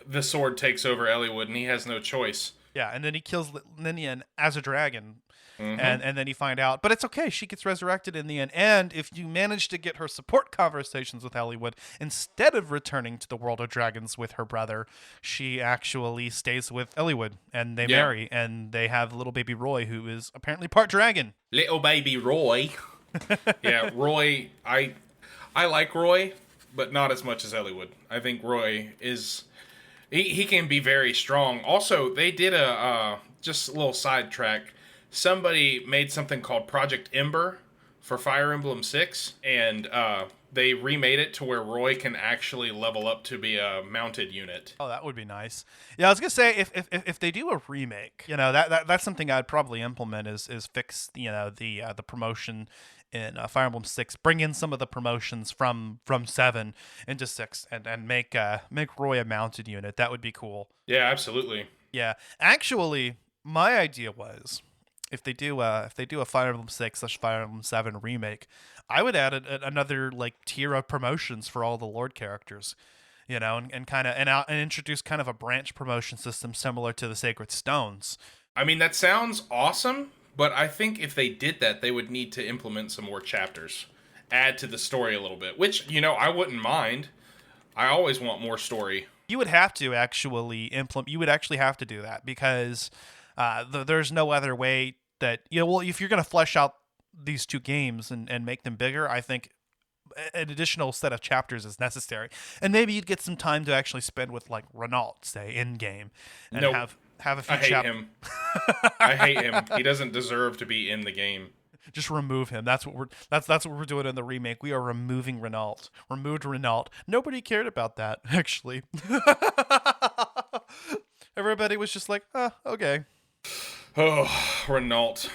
the sword takes over Eliwood and he has no choice. Yeah, and then he kills Ninian as a dragon. And then you find out, but it's okay. She gets resurrected in the end. And if you manage to get her support conversations with Eliwood, instead of returning to the world of dragons with her brother, she actually stays with Eliwood and they marry and they have little baby Roy, who is apparently part dragon. Little baby Roy. Yeah, Roy. I like Roy, but not as much as Eliwood. I think Roy is... He can be very strong. Also, they did just a little sidetrack. Somebody made something called Project Ember for Fire Emblem 6, and they remade it to where Roy can actually level up to be a mounted unit. Oh, that would be nice. Yeah, I was gonna say if they do a remake, that's something I'd probably implement is fix the promotion in Fire Emblem 6, bring in some of the promotions from 7 into 6, and make Roy a mounted unit. That would be cool. Yeah, absolutely. Yeah, actually, my idea was, if they do a Fire Emblem 6/Fire Emblem 7 remake, I would add another tier of promotions for all the Lord characters, and introduce kind of a branch promotion system similar to the Sacred Stones. I mean, that sounds awesome, but I think if they did that, they would need to implement some more chapters, add to the story a little bit, which I wouldn't mind. I always want more story. You would have to actually You would actually have to do that because there's no other way. That if you're going to flesh out these two games and make them bigger, I think an additional set of chapters is necessary. And maybe you'd get some time to actually spend with Renault, say, in game, and Have a few I hate him. I hate him. He doesn't deserve to be in the game. Just remove him. That's what we're doing in the remake. We are removing Renault. Removed Renault. Nobody cared about that, actually. Everybody was just like, okay. Oh, Renault.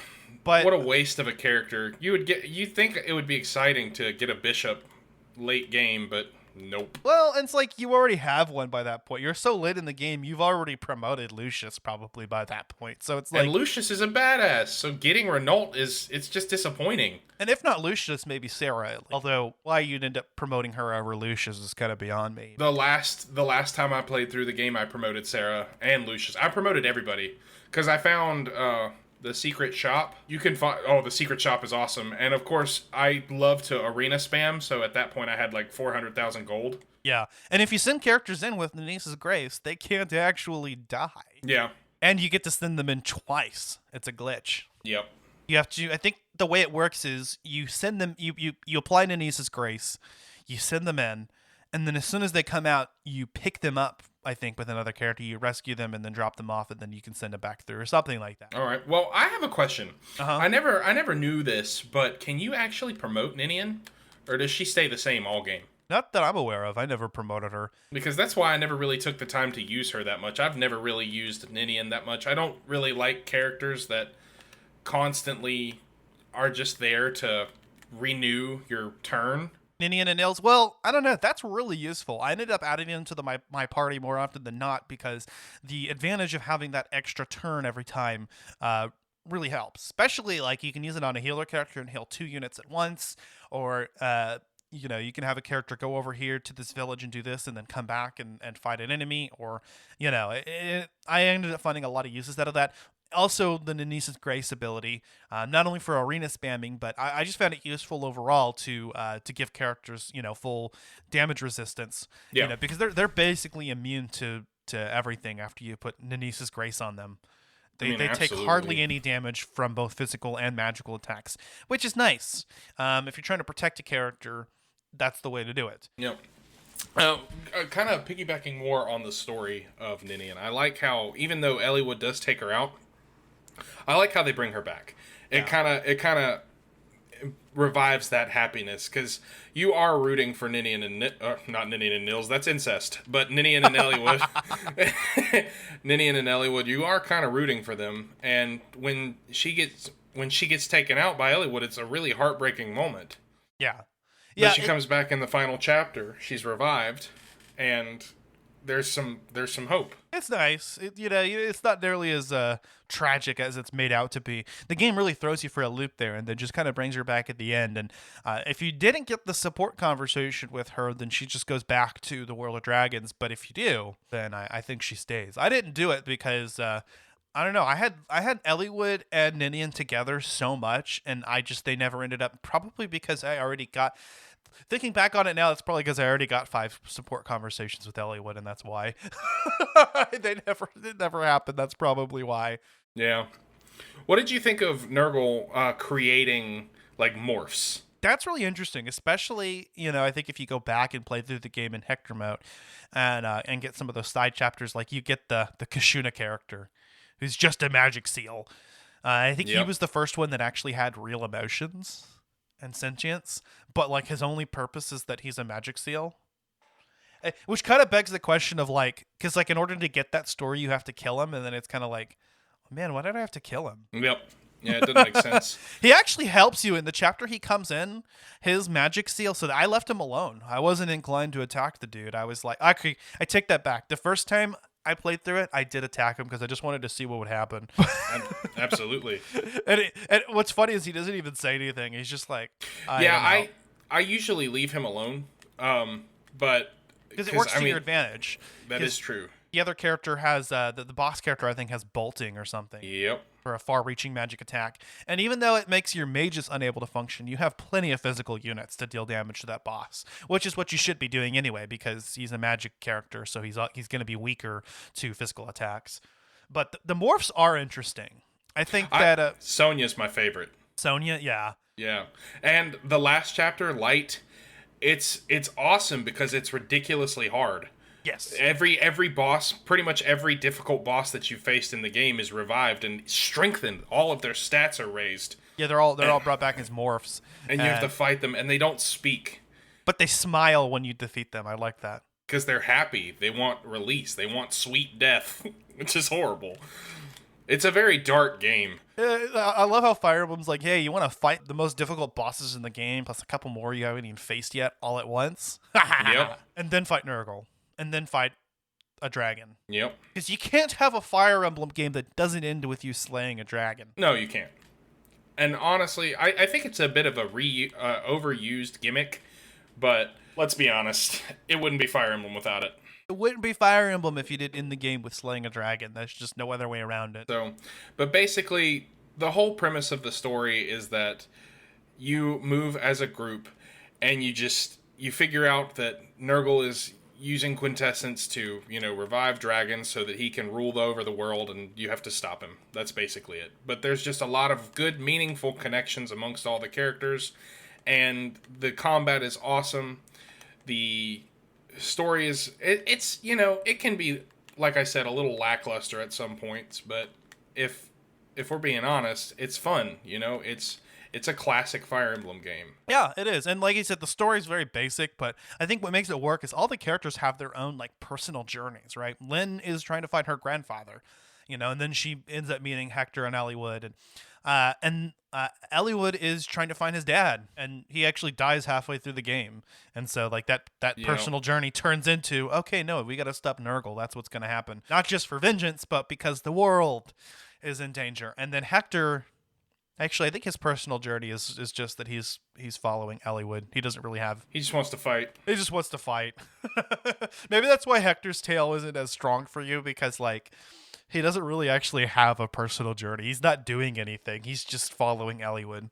But what a waste of a character. You'd think it would be exciting to get a bishop late game, but nope. Well, it's like you already have one by that point. You're so late in the game, you've already promoted Lucius probably by that point. So it's like, and Lucius is a badass. So getting Renault it's just disappointing. And if not Lucius, maybe Sarah. Although why you'd end up promoting her over Lucius is kind of beyond me. The last time I played through the game, I promoted Sarah and Lucius. I promoted everybody because I found the secret shop. You can find. Oh, the secret shop is awesome. And of course, I love to arena spam. So at that point, I had like 400,000 gold. Yeah, and if you send characters in with Nice's Grace, they can't actually die. Yeah, and you get to send them in twice. It's a glitch. Yep. You have to. I think the way it works is you send them. You apply Nice's Grace, you send them in, and then as soon as they come out, you pick them up. I think with another character, you rescue them and then drop them off, and then you can send them back through or something like that. All right. Well, I have a question. I never knew this, but can you actually promote Ninian, or does she stay the same all game? Not that I'm aware of. I never promoted her. Because that's why I never really took the time to use her that much. I've never really used Ninian that much. I don't really like characters that constantly are just there to renew your turn. Ninian and Nils, well, I don't know. That's really useful. I ended up adding it into my party more often than not because the advantage of having that extra turn every time really helps. Especially, like, you can use it on a healer character and heal 2 units at once, or you can have a character go over here to this village and do this and then come back and fight an enemy, or, I ended up finding a lot of uses out of that. Also, the Nice's Grace ability, not only for arena spamming, but I just found it useful overall to give characters, full damage resistance. Yeah. Because they're basically immune to everything after you put Nice's Grace on them. They take hardly any damage from both physical and magical attacks, which is nice. If you're trying to protect a character, that's the way to do it. Yep. Kind of piggybacking more on the story of Ninian, I like how, even though Eliwood does take her out, I like how they bring her back. It kind of revives that happiness, because you are rooting for Ninian and not Ninian and Nils, that's incest, but Ninian and Eliwood. Ninian and Eliwood, you are kind of rooting for them, and when she gets taken out by Eliwood, it's a really heartbreaking moment. Yeah. But she comes back in the final chapter. She's revived, and there's some hope. It's nice. It's not nearly as tragic as it's made out to be. The game really throws you for a loop there, and then just kind of brings her back at the end. And if you didn't get the support conversation with her, then she just goes back to the World of Dragons. But if you do, then I think she stays. I didn't do it because I don't know. I had Eliwood and Ninian together so much, and they never ended up. Probably because I already got. Thinking back on it now, it's probably because I already got 5 support conversations with Eliwood, and that's why. It never happened. That's probably why. Yeah. What did you think of Nurgle creating, like, morphs? That's really interesting, especially, I think if you go back and play through the game in Hector mode and get some of those side chapters, like you get the Kashuna character, who's just a magic seal. I think he was the first one that actually had real emotions and sentience, but like his only purpose is that he's a magic seal, which kind of begs the question of like, because like in order to get that story you have to kill him, and then it's kind of like, oh, man, why did I have to kill him? Yep. Yeah, it doesn't make sense. He actually helps you in the chapter he comes in, his magic seal, so that I left him alone. I wasn't inclined to attack the dude. I was like, okay, I take that back. The first time I played through it, I did attack him because I just wanted to see what would happen. Absolutely. And what's funny is he doesn't even say anything. He's just like, I usually leave him alone, but because it works to your advantage. That is true. The other character has the boss character, I think, has bolting or something. Yep. For a far-reaching magic attack. And even though it makes your mages unable to function, you have plenty of physical units to deal damage to that boss, which is what you should be doing anyway, because he's a magic character, so he's going to be weaker to physical attacks. But the morphs are interesting. I think that Sonya's my favorite. Sonya, yeah. Yeah. And the last chapter, Light, it's awesome because it's ridiculously hard. Yes. Every boss, pretty much every difficult boss that you faced in the game is revived and strengthened. All of their stats are raised. Yeah, they're all brought back as morphs. And you have to fight them, and they don't speak. But they smile when you defeat them. I like that. Because they're happy. They want release. They want sweet death, which is horrible. It's a very dark game. I love how Fire Emblem's like, hey, you want to fight the most difficult bosses in the game, plus a couple more you haven't even faced yet, all at once? Yep. And then fight Nurgle. And then fight a dragon. Yep. Because you can't have a Fire Emblem game that doesn't end with you slaying a dragon. No, you can't. And honestly, I think it's a bit of a overused gimmick, but let's be honest, it wouldn't be Fire Emblem without it. It wouldn't be Fire Emblem if you did in the game with slaying a dragon. There's just no other way around it. So, but basically, the whole premise of the story is that you move as a group, and you figure out that Nurgle is using Quintessence to, revive dragons so that he can rule over the world, and you have to stop him. That's basically it. But there's just a lot of good, meaningful connections amongst all the characters, and the combat is awesome. The story is, it can be, like I said, a little lackluster at some points, but if we're being honest, it's fun, It's a classic Fire Emblem game. Yeah, it is. And like you said, the story is very basic, but I think what makes it work is all the characters have their own personal journeys, right? Lynn is trying to find her grandfather, and then she ends up meeting Hector and Eliwood. And Eliwood is trying to find his dad, and he actually dies halfway through the game. And so that personal journey turns into, okay, no, we got to stop Nurgle. That's what's going to happen. Not just for vengeance, but because the world is in danger. And then Hector... Actually, I think his personal journey is just that he's following Eliwood. He doesn't really have... He just wants to fight. He just wants to fight. Maybe that's why Hector's tale isn't as strong for you, because, he doesn't really actually have a personal journey. He's not doing anything. He's just following Eliwood.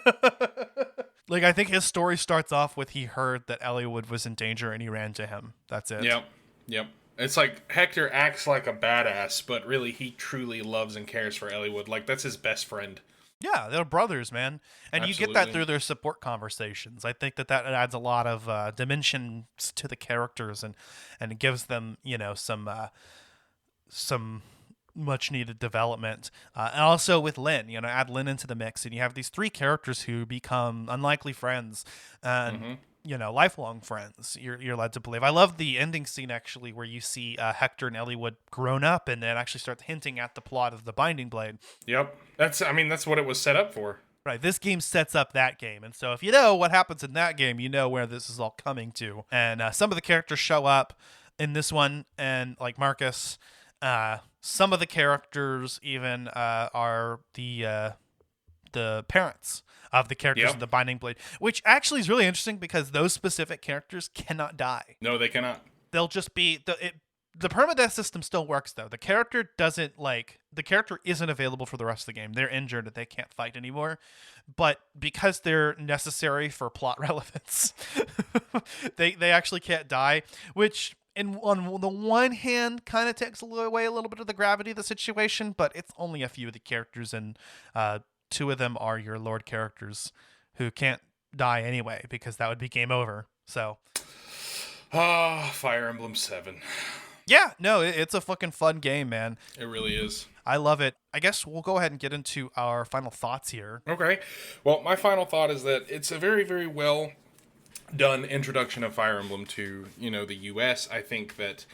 I think his story starts off with he heard that Eliwood was in danger and he ran to him. That's it. Yep. It's like Hector acts like a badass, but really he truly loves and cares for Eliwood. That's his best friend. Yeah, they're brothers, man. And Absolutely. You get that through their support conversations. I think that adds a lot of dimensions to the characters and it gives them, some much needed development. And also with Lynn, add Lynn into the mix and you have these three characters who become unlikely friends and, lifelong friends you're led to believe. I love the ending scene, actually, where you see Hector and Eliwood grown up and then actually start hinting at the plot of the Binding Blade. Yep. That's what it was set up for. Right. This game sets up that game. And so if you know what happens in that game, you know where this is all coming to. And some of the characters show up in this one, and like Marcus, some of the characters even are the parents of the characters in the Binding Blade, which actually is really interesting because those specific characters cannot die. No, they cannot. They'll just be the permadeath system still works, though. The character isn't available for the rest of the game. They're injured and they can't fight anymore. But because they're necessary for plot relevance, they actually can't die, which on the one hand kind of takes away a little bit of the gravity of the situation, but it's only a few of the characters, and two of them are your Lord characters who can't die anyway, because that would be game over. So, Fire Emblem 7. Yeah, no, it's a fucking fun game, man. It really is. I love it. I guess we'll go ahead and get into our final thoughts here. Okay. Well, my final thought is that it's a very, very well done introduction of Fire Emblem to, the US. I think that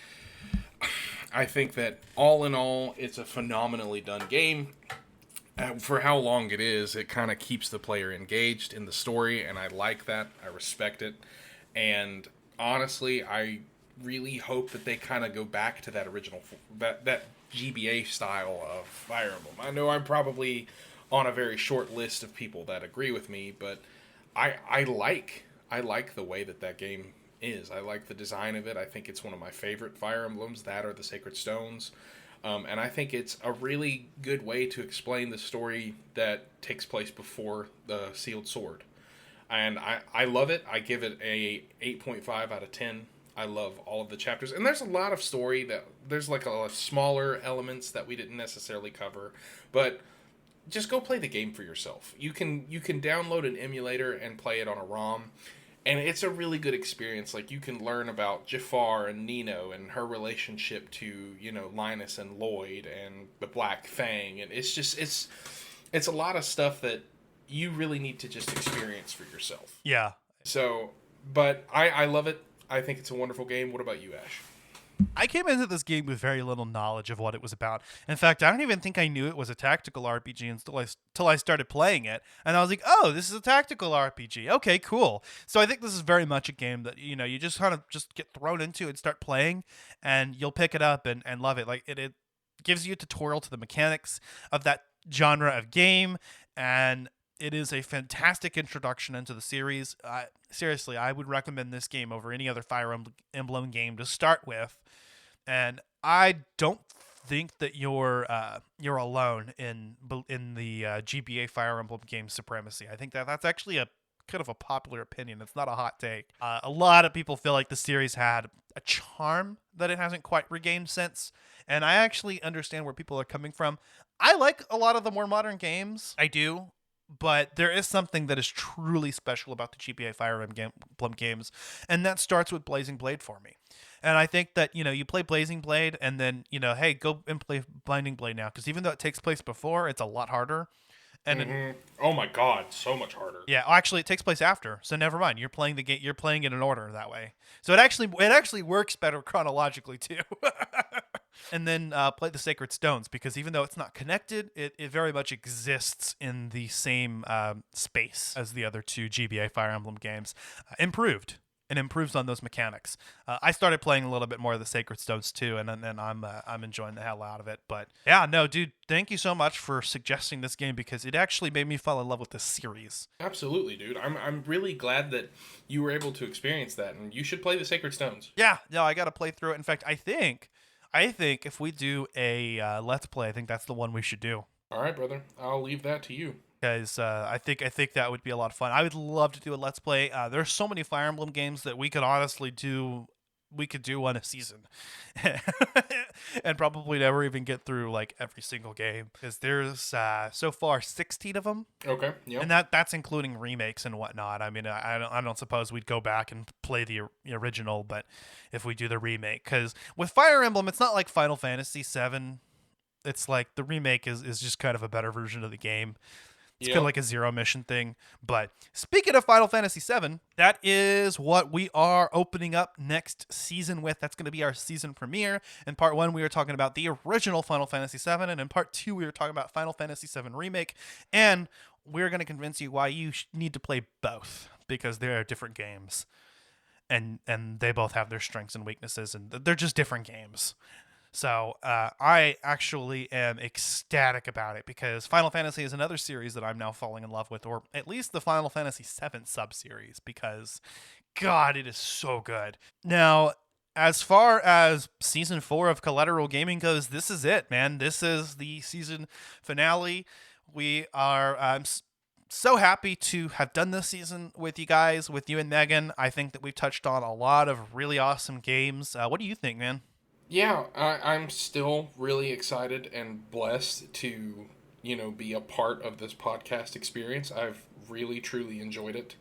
all in all, it's a phenomenally done game. For how long it is, it kind of keeps the player engaged in the story, and I like that. I respect it. And honestly, I really hope that they kind of go back to that original, that GBA style of Fire Emblem. I know I'm probably on a very short list of people that agree with me, but I like the way that game is. I like the design of it. I think it's one of my favorite Fire Emblems, that or the Sacred Stones. And I think it's a really good way to explain the story that takes place before the Sealed Sword. And I love it. I give it a 8.5 out of 10. I love all of the chapters. And there's a lot of story there's a smaller elements that we didn't necessarily cover. But just go play the game for yourself. You can download an emulator and play it on a ROM. And it's a really good experience. Like, you can learn about Jafar and Nino and her relationship to, Linus and Lloyd and the Black Fang. And it's just, it's a lot of stuff that you really need to just experience for yourself. Yeah. So, but I love it. I think it's a wonderful game. What about you, Ash? I came into this game with very little knowledge of what it was about. In fact, I don't even think I knew it was a tactical RPG until I started playing it. And I was like, oh, this is a tactical RPG. Okay, cool. So I think this is very much a game that, you just kind of just get thrown into and start playing, and you'll pick it up and love it. Like, it gives you a tutorial to the mechanics of that genre of game, and it is a fantastic introduction into the series. Seriously, I would recommend this game over any other Fire Emblem game to start with. And I don't think that you're alone in the GBA Fire Emblem game supremacy. I think that's actually a kind of a popular opinion. It's not a hot take. A lot of people feel like the series had a charm that it hasn't quite regained since. And I actually understand where people are coming from. I like a lot of the more modern games. I do. But there is something that is truly special about the GBA Fire Emblem games, and that starts with Blazing Blade for me. And I think that, you play Blazing Blade, and then, hey, go and play Binding Blade now, because even though it takes place before, it's a lot harder. And oh my god, so much harder. Yeah, actually, it takes place after, so never mind. You're playing the game. You're playing it in order that way, so it actually works better chronologically too. And then play the Sacred Stones, because even though it's not connected, it very much exists in the same space as the other two GBA Fire Emblem games. Improved. And improves on those mechanics. I started playing a little bit more of the Sacred Stones too, and then I'm enjoying the hell out of it. But yeah, no, dude, thank you so much for suggesting this game, because it actually made me fall in love with this series. Absolutely, dude. I'm really glad that you were able to experience that, and you should play the Sacred Stones. Yeah, no, I got to play through it. In fact, I think if we do a Let's Play, I think that's the one we should do. All right, brother. I'll leave that to you. Because I think that would be a lot of fun. I would love to do a Let's Play. There's so many Fire Emblem games that we could honestly do. We could do one a season, and probably never even get through like every single game, because there's so far 16 of them. Okay, yeah, and that's including remakes and whatnot. I mean, I don't suppose we'd go back and play the original, but if we do the remake, because with Fire Emblem, it's not like Final Fantasy VII. It's like the remake is just kind of a better version of the game. It's kind of like a zero mission thing. But speaking of Final Fantasy VII, that is what we are opening up next season with. That's going to be our season premiere. In part 1, we were talking about the original Final Fantasy VII. And in part 2, we were talking about Final Fantasy VII Remake. And we're going to convince you why you need to play both, because they are different games. And they both have their strengths and weaknesses. And they're just different games. So I actually am ecstatic about it, because Final Fantasy is another series that I'm now falling in love with, or at least the Final Fantasy VII sub-series, because, God, it is so good. Now, as far as Season 4 of Collateral Gaming goes, this is it, man. This is the season finale. We are so happy to have done this season with you guys, with you and Megan. I think that we've touched on a lot of really awesome games. What do you think, man? Yeah, I'm still really excited and blessed to, be a part of this podcast experience. I've really, truly enjoyed it.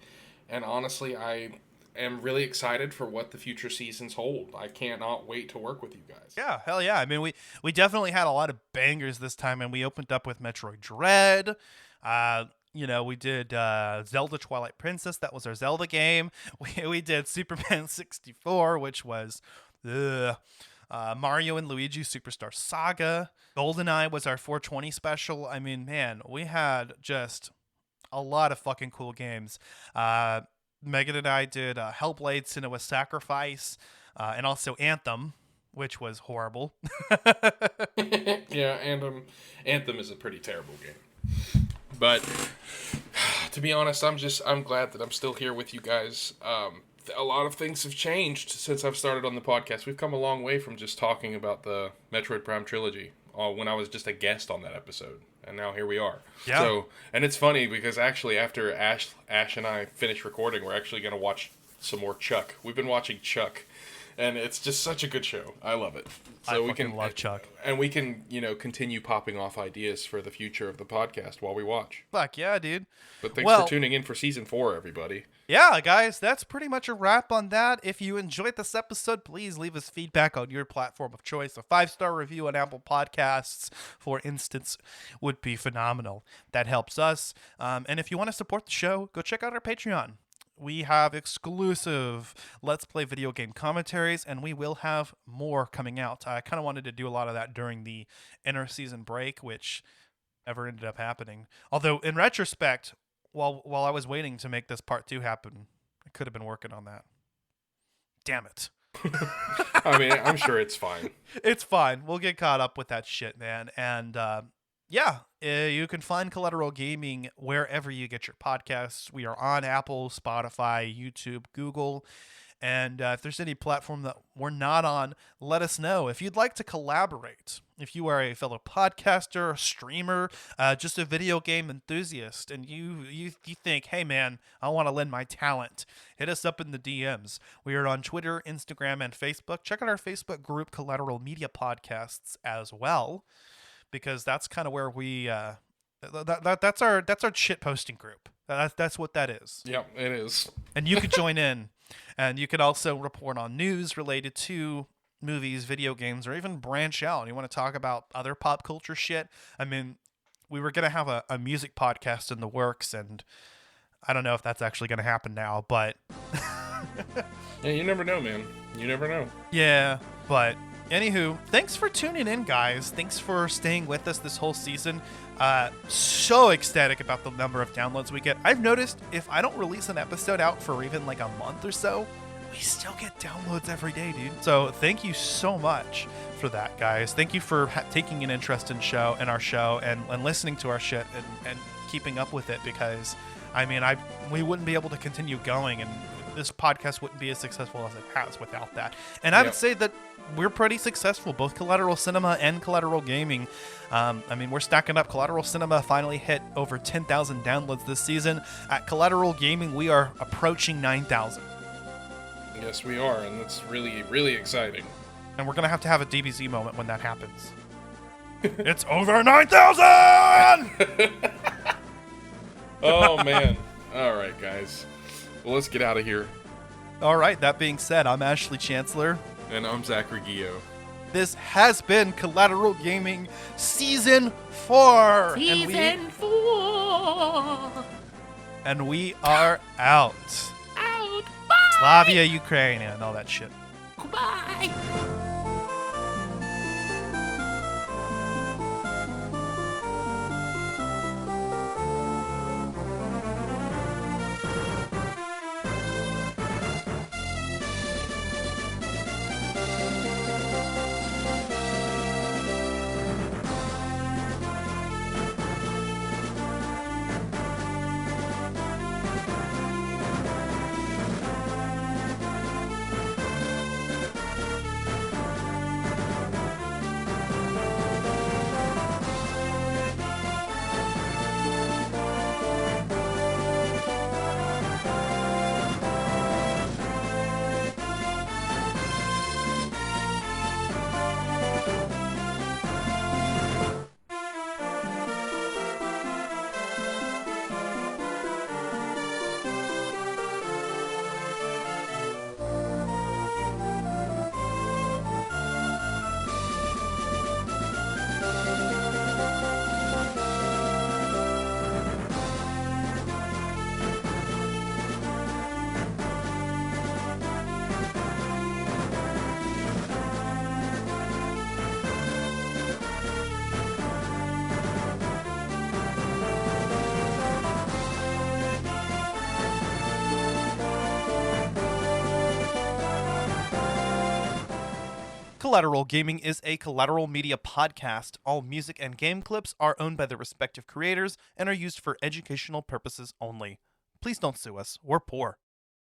And honestly, I am really excited for what the future seasons hold. I cannot wait to work with you guys. Yeah, hell yeah. I mean, we definitely had a lot of bangers this time, and we opened up with Metroid Dread. We did Zelda Twilight Princess. That was our Zelda game. We did Superman 64, which was... Mario and Luigi Superstar Saga. GoldenEye was our 420 special. I mean, man, we had just a lot of fucking cool games. Megan and I did Hellblade: Senua's Sacrifice, and also Anthem, which was horrible. Yeah, Anthem is a pretty terrible game. But to be honest, I'm glad that I'm still here with you guys. A lot of things have changed since I've started on the podcast. We've come a long way from just talking about the Metroid Prime trilogy when I was just a guest on that episode. And now here we are. Yeah. So, and it's funny because actually after Ash and I finish recording, we're actually going to watch some more Chuck. We've been watching Chuck. And it's just such a good show. I love it. So we can love Chuck. And we can, continue popping off ideas for the future of the podcast while we watch. Fuck yeah, dude. But thanks for tuning in for season 4, everybody. Yeah, guys, that's pretty much a wrap on that. If you enjoyed this episode, please leave us feedback on your platform of choice. A 5-star review on Apple Podcasts, for instance, would be phenomenal. That helps us. And if you want to support the show, go check out our Patreon. We have exclusive Let's Play video game commentaries, and we will have more coming out. I kind of wanted to do a lot of that during the inter-season break, which never ended up happening. Although, in retrospect, while I was waiting to make this part 2 happen, I could have been working on that. Damn it. I mean, I'm sure it's fine. It's fine. We'll get caught up with that shit, man. And, you can find Collateral Gaming wherever you get your podcasts. We are on Apple, Spotify, YouTube, Google. And if there's any platform that we're not on, let us know. If you'd like to collaborate, if you are a fellow podcaster, a streamer, just a video game enthusiast, and you think, hey, man, I want to lend my talent, hit us up in the DMs. We are on Twitter, Instagram, and Facebook. Check out our Facebook group, Collateral Media Podcasts, as well, because that's kind of where we that's our shit posting group. That's what that is. Yep, it is. And you could join in, and you could also report on news related to movies, video games, or even branch out. You want to talk about other pop culture shit? I mean, we were gonna have a music podcast in the works, and I don't know if that's actually gonna happen now, but yeah, you never know, man. You never know. Yeah, but anywho, thanks for tuning in, guys. Thanks for staying with us this whole season. So ecstatic about the number of downloads we get. I've noticed if I don't release an episode out for even like a month or so, we still get downloads every day, dude. So thank you so much for that, guys. Thank you for taking an interest in our show and listening to our shit and keeping up with it, because I mean, we wouldn't be able to continue going, and this podcast wouldn't be as successful as it has without that. And I would say that we're pretty successful, both Collateral Cinema and Collateral Gaming. I mean, we're stacking up. Collateral Cinema finally hit over 10,000 downloads this season. At Collateral Gaming, we are approaching 9,000. Yes, we are, and that's really, really exciting. And we're going to have a DBZ moment when that happens. It's over 9,000! Oh, man. All right, guys. Well, let's get out of here. All right, that being said, I'm Ashley Chancellor. And I'm Zachary Guillo. This has been Collateral Gaming Season 4. Season 4. And we are out. Out. Bye. Slavia, Ukraine, and all that shit. Goodbye. Collateral Gaming is a Collateral Media podcast. All music and game clips are owned by their respective creators and are used for educational purposes only. Please don't sue us. We're poor.